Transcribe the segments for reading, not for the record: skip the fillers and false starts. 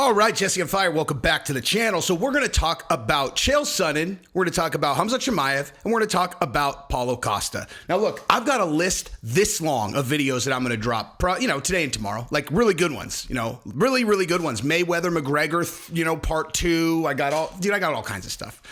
All right, Jesse on Fire, welcome back to the channel. So we're going to talk about Chael Sonnen, we're going to talk about Khamzat Chimaev, and we're going to talk about Paulo Costa. Now look, I've got a list this long of videos that I'm going to drop, today and tomorrow, like really good ones, really, really good ones. Mayweather, McGregor, part 2. I got all kinds of stuff.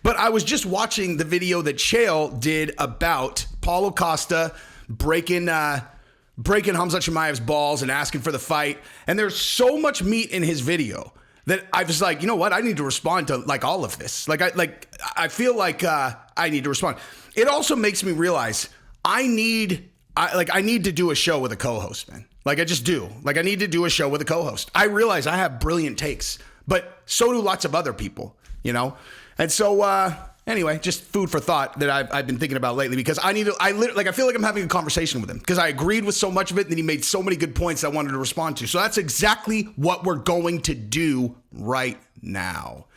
But I was just watching the video that Chael did about Paulo Costa breaking Khamzat Chimaev's balls and asking for the fight. And there's so much meat in his video that I was like, you know what? I need to respond to like all of this. I feel like I need to respond. It also makes me realize I need to do a show with a co-host, man. Like I just do. Like I need to do a show with a co-host. I realize I have brilliant takes, but so do lots of other people, And so, anyway, just food for thought that I've been thinking about lately because I feel like I'm having a conversation with him because I agreed with so much of it and then he made so many good points I wanted to respond to. So that's exactly what we're going to do right now.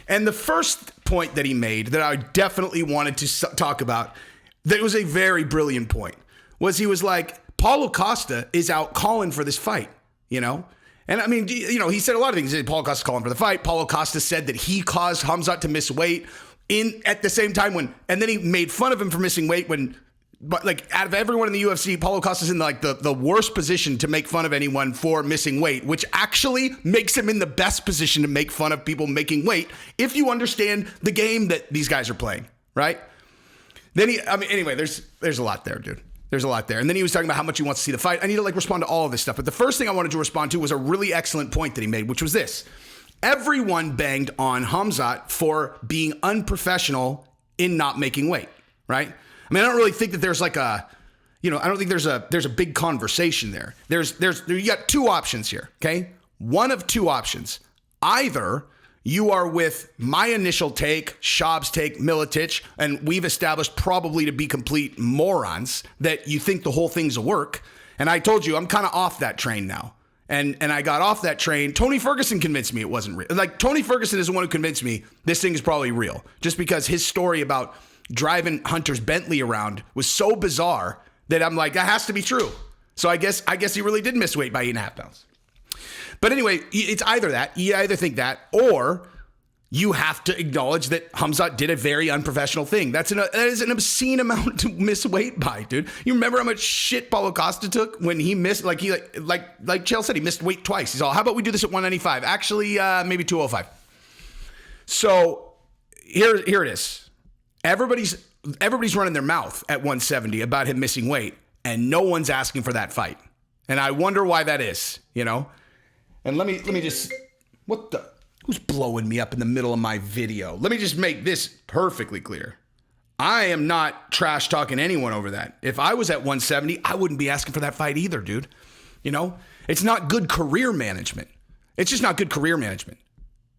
And the first point that he made that I definitely wanted to talk about, that was a very brilliant point, was he was like, Paulo Costa is out calling for this fight, And I mean, he said a lot of things. Paulo Costa's calling for the fight. Paulo Costa said that he caused Khamzat to miss weight at the same time and then he made fun of him for missing weight but out of everyone in the UFC, Paulo Costa's in the worst position to make fun of anyone for missing weight, which actually makes him in the best position to make fun of people making weight if you understand the game that these guys are playing, right? Then anyway, there's a lot there, dude. There's a lot there. And then he was talking about how much he wants to see the fight. I need to respond to all of this stuff. But the first thing I wanted to respond to was a really excellent point that he made, which was this. Everyone banged on Khamzat for being unprofessional in not making weight, right? I mean, I don't really think that there's I don't think there's a big conversation there. You got two options here, okay? One of two options. Either you are with my initial take, Shab's take, Miletich, and we've established probably to be complete morons that you think the whole thing's a work. And I told you I'm kind of off that train now. And I got off that train. Tony Ferguson convinced me it wasn't real. Tony Ferguson is the one who convinced me this thing is probably real. Just because his story about driving Hunter's Bentley around was so bizarre that I'm like, that has to be true. So I guess he really did miss weight by 8.5 pounds. But anyway, it's either that. You either think that, or you have to acknowledge that Khamzat did a very unprofessional thing. That is an obscene amount to miss weight by, dude. You remember how much shit Paulo Costa took when he missed, like Chael said, he missed weight twice. He's all, how about we do this at 195? Actually, maybe 205. So here it is. Everybody's running their mouth at 170 about him missing weight, and no one's asking for that fight. And I wonder why that is, And let me just, who's blowing me up in the middle of my video? Let me just make this perfectly clear. I am not trash talking anyone over that. If I was at 170, I wouldn't be asking for that fight either, dude. It's not good career management. It's just not good career management.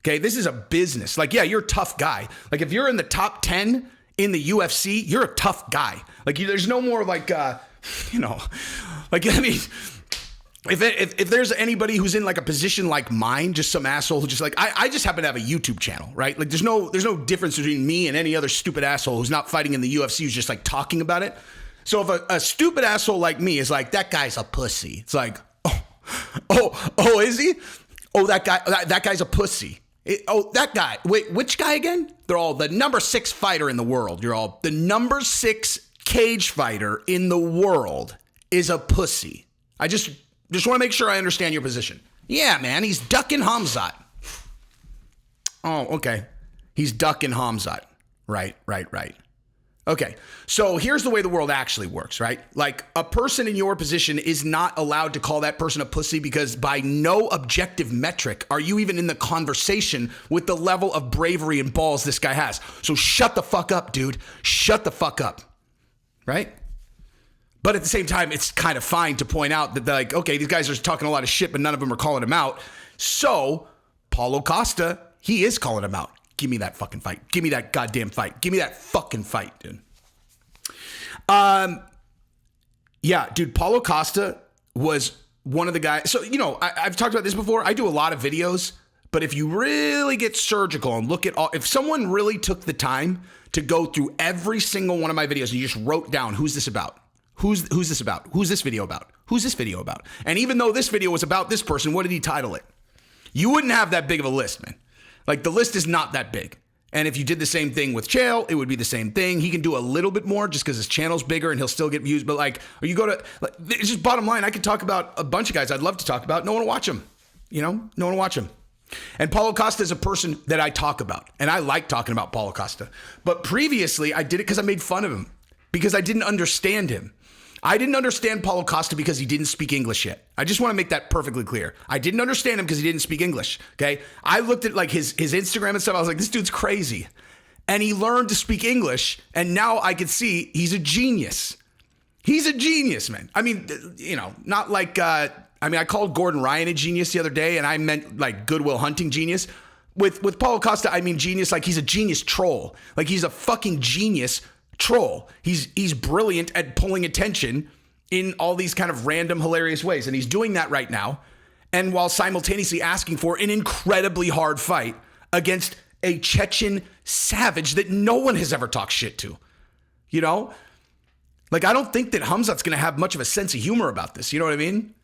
Okay, this is a business. Yeah, you're a tough guy. If you're in the top 10 in the UFC, you're a tough guy. There's no more If there's anybody who's in a position like mine, just some asshole who just I just happen to have a YouTube channel, right? There's no difference between me and any other stupid asshole who's not fighting in the UFC who's just talking about it. So if a stupid asshole like me is that guy's a pussy, it's oh, is he? Oh, that guy's a pussy. That guy. Wait, which guy again? They're all the number 6 fighter in the world. You're all the number 6 cage fighter in the world is a pussy. I just want to make sure I understand your position. Yeah, man, he's ducking Khamzat. Oh, okay. He's ducking Khamzat. Right. Okay, so here's the way the world actually works, right? A person in your position is not allowed to call that person a pussy because by no objective metric are you even in the conversation with the level of bravery and balls this guy has. So shut the fuck up, dude. Shut the fuck up, right? But at the same time, it's kind of fine to point out that okay, these guys are talking a lot of shit, but none of them are calling him out. So Paulo Costa, he is calling him out. Give me that fucking fight. Give me that goddamn fight. Give me that fucking fight, dude. Yeah, dude, Paulo Costa was one of the guys. So, I've talked about this before. I do a lot of videos, but if you really get surgical and look at if someone really took the time to go through every single one of my videos and you just wrote down, who's this about? Who's this about? Who's this video about? Who's this video about? And even though this video was about this person, what did he title it? You wouldn't have that big of a list, man. Like, the list is not that big. And if you did the same thing with Chael, it would be the same thing. He can do a little bit more just because his channel's bigger and he'll still get views. But like, or you go to, like, it's just bottom line. I could talk about a bunch of guys I'd love to talk about. No one will watch them. You know, no one will watch them. And Paulo Costa is a person that I talk about. And I like talking about Paulo Costa. But previously, I did it because I made fun of him. Because I didn't understand him. I didn't understand Paulo Costa because he didn't speak English yet. I just want to make that perfectly clear. I didn't understand him because he didn't speak English, okay? I looked at like his Instagram and stuff. I was like, this dude's crazy. And he learned to speak English, and now I could see he's a genius. He's a genius, man. I mean, you know, not like, I called Gordon Ryan a genius the other day, and I meant like Goodwill Hunting genius. With Paulo Costa, I mean genius like he's a genius troll. Like he's a fucking genius troll. He's brilliant at pulling attention in all these kind of random, hilarious ways. And he's doing that right now. And while simultaneously asking for an incredibly hard fight against a Chechen savage that no one has ever talked shit to. You know? Like, I don't think that Khamzat's going to have much of a sense of humor about this. You know what I mean?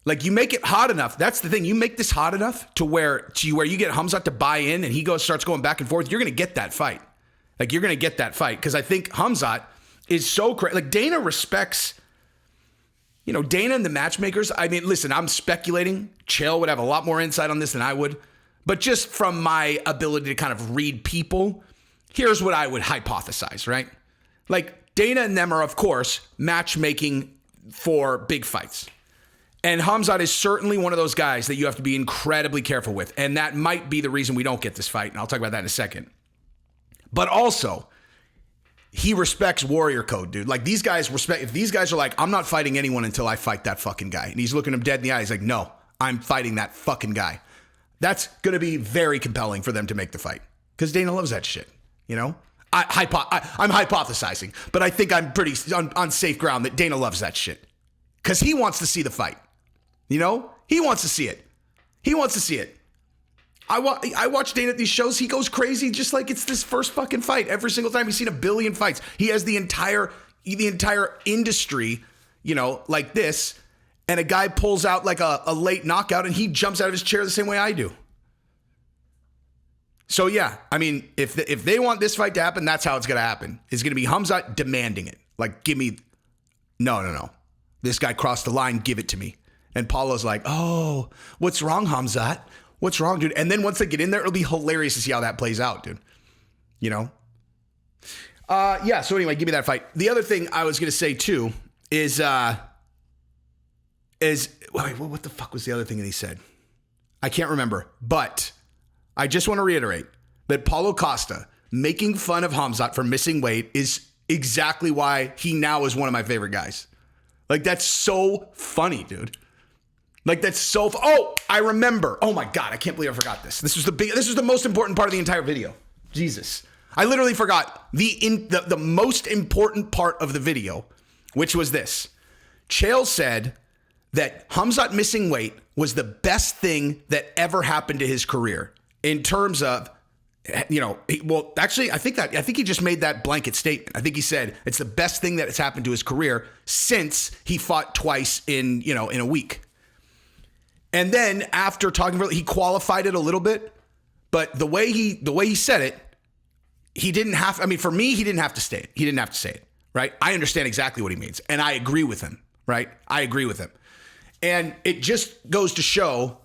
Like, you make it hot enough. That's the thing. You make this hot enough to where you get Khamzat to buy in and he starts going back and forth. You're going to get that fight. Like, you're going to get that fight because I think Khamzat is so crazy. Like, Dana respects, you know, Dana and the matchmakers. I mean, listen, I'm speculating. Chael would have a lot more insight on this than I would. But just from my ability to kind of read people, here's what I would hypothesize, right? Like, Dana and them are, of course, matchmaking for big fights. And Khamzat is certainly one of those guys that you have to be incredibly careful with. And that might be the reason we don't get this fight. And I'll talk about that in a second. But also, he respects Warrior Code, dude. Like, these guys respect, if these guys are like, I'm not fighting anyone until I fight that fucking guy. And he's looking him dead in the eye. He's like, no, I'm fighting that fucking guy. That's going to be very compelling for them to make the fight. Because Dana loves that shit, you know? I'm hypothesizing, but I think I'm pretty on safe ground that Dana loves that shit. Because he wants to see the fight. You know? He wants to see it. He wants to see it. I watch Dana at these shows. He goes crazy just like it's this first fucking fight. Every single time he's seen a billion fights. He has the entire industry, you know, like this. And a guy pulls out like a late knockout and he jumps out of his chair the same way I do. So yeah, I mean, if they want this fight to happen, that's how it's going to happen. It's going to be Khamzat demanding it. Like, give me, no. This guy crossed the line, give it to me. And Paulo's like, oh, what's wrong, Khamzat? What's wrong, dude? And then once they get in there, it'll be hilarious to see how that plays out, dude. You know? Yeah, so anyway, give me that fight. The other thing I was going to say, too, is wait, what the fuck was the other thing that he said? I can't remember. But I just want to reiterate that Paulo Costa making fun of Khamzat for missing weight is exactly why he now is one of my favorite guys. Like, that's so funny, dude. Like, that's so... Oh, I remember. Oh, my God. I can't believe I forgot this. This was the most important part of the entire video. Jesus. I literally forgot the most important part of the video, which was this. Chael said that Khamzat missing weight was the best thing that ever happened to his career in terms of, you know, well, actually, I think he just made that blanket statement. I think he said it's the best thing that has happened to his career since he fought twice in a week. And then after talking about it, he qualified it a little bit, but the way he said it, he didn't have, I mean, for me, he didn't have to say it. He didn't have to say it, right? I understand exactly what he means. And I agree with him, right? I agree with him. And it just goes to show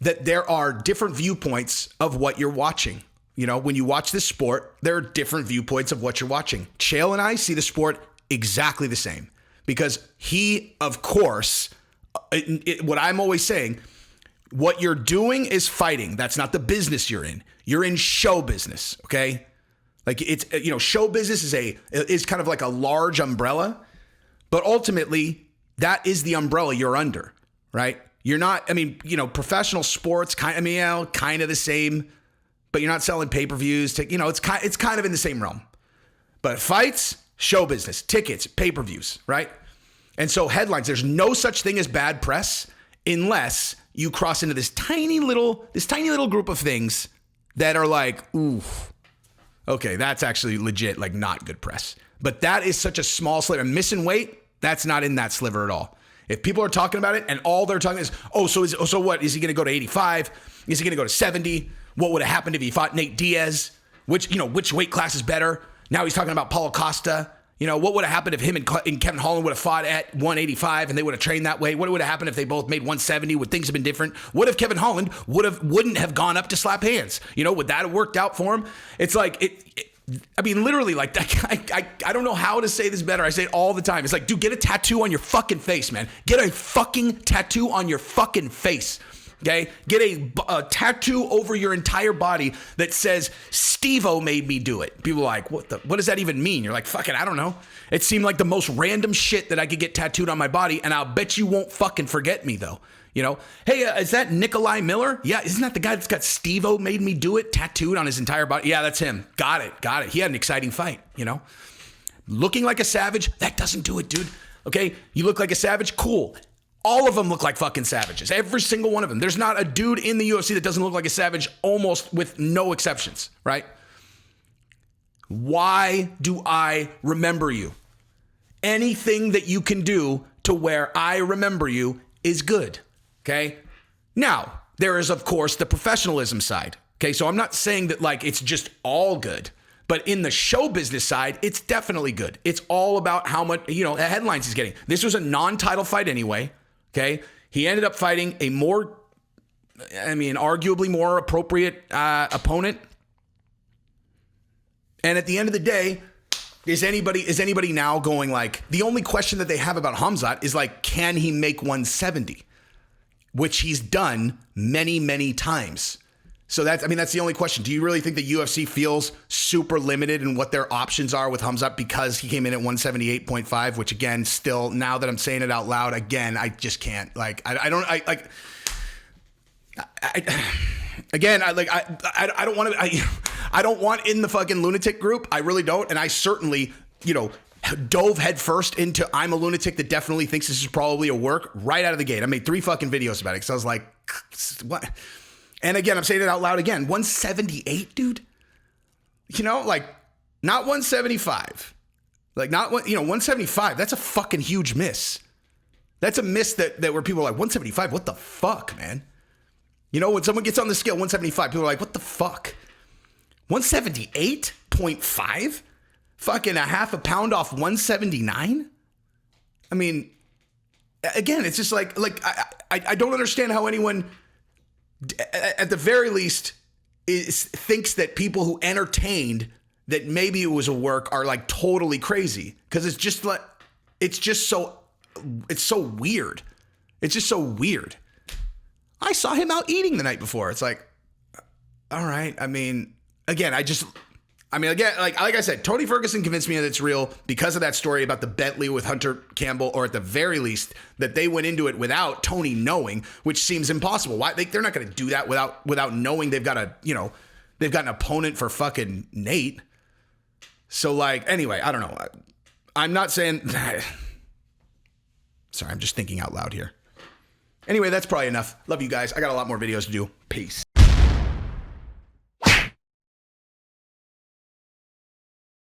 that there are different viewpoints of what you're watching. You know, when you watch this sport, there are different viewpoints of what you're watching. Chael and I see the sport exactly the same because he, of course, what I'm always saying, what you're doing is fighting. That's not the business you're in. You're in show business, okay? Like, it's, you know, show business is kind of like a large umbrella, but ultimately that is the umbrella you're under, right? You're not, I mean, you know, professional sports kind of the same, but you're not selling pay-per-views. It's kind of in the same realm. But fights, show business, tickets, pay-per-views, right? And so headlines, there's no such thing as bad press unless you cross into this tiny little group of things that are like, ooh, okay, that's actually legit, like not good press. But that is such a small sliver. Missing weight, that's not in that sliver at all. If people are talking about it and all they're talking is, so what? Is he going to go to 85? Is he going to go to 70? What would have happened if he fought Nate Diaz? Which weight class is better? Now he's talking about Paulo Costa. What would have happened if him and Kevin Holland would have fought at 185 and they would have trained that way? What would have happened if they both made 170? Would things have been different? What if Kevin Holland wouldn't have gone up to slap hands? Would that have worked out for him? It's like, literally, like, I don't know how to say this better. I say it all the time. It's like, dude, get a tattoo on your fucking face, man. Get a fucking tattoo on your fucking face. Okay, get a tattoo over your entire body that says Steve-O made me do it. People are like, what does that even mean? You're like, fuck it, I don't know. It seemed like the most random shit that I could get tattooed on my body, and I'll bet you won't fucking forget me though. Hey, is that Nikolai Miller? Yeah, isn't that the guy that's got Steve-O made me do it tattooed on his entire body? Yeah, that's him. Got it. He had an exciting fight. Looking like a savage, that doesn't do it, dude. Okay, you look like a savage, cool. All of them look like fucking savages. Every single one of them. There's not a dude in the UFC that doesn't look like a savage, almost with no exceptions, right? Why do I remember you? Anything that you can do to where I remember you is good, okay? Now, there is, of course, the professionalism side, okay? So I'm not saying that, like, it's just all good. But in the show business side, it's definitely good. It's all about how much, headlines he's getting. This was a non-title fight anyway. Okay, he ended up fighting a arguably more appropriate opponent. And at the end of the day, is anybody now going like, the only question that they have about Khamzat is like, can he make 170? Which he's done many, many times. So that's the only question. Do you really think the UFC feels super limited in what their options are with Khamzat because he came in at 178.5, which again, still, now that I'm saying it out loud, again, I just can't. Like, I don't want in the fucking lunatic group. I really don't. And I certainly, dove headfirst into I'm a lunatic that definitely thinks this is probably a work right out of the gate. I made 3 fucking videos about it because I was like, what? And again, I'm saying it out loud again. 178, dude. Like, not 175. Like, not 175. That's a fucking huge miss. That's a miss that where people are like, 175, what the fuck, man? When someone gets on the scale 175, people are like, what the fuck? 178.5? Fucking a half a pound off 179? Again, it's just like I don't understand how anyone, at the very least, thinks that people who entertained that maybe it was a work are like totally crazy. Because it's so weird. It's just so weird. I saw him out eating the night before. It's like, all right. Like I said, Tony Ferguson convinced me that it's real because of that story about the Bentley with Hunter Campbell, or at the very least that they went into it without Tony knowing, which seems impossible. Why? They're not going to do that without knowing they've got an opponent for fucking Nate. So like, anyway, I don't know. I'm not saying, sorry, I'm just thinking out loud here. Anyway, that's probably enough. Love you guys. I got a lot more videos to do. Peace.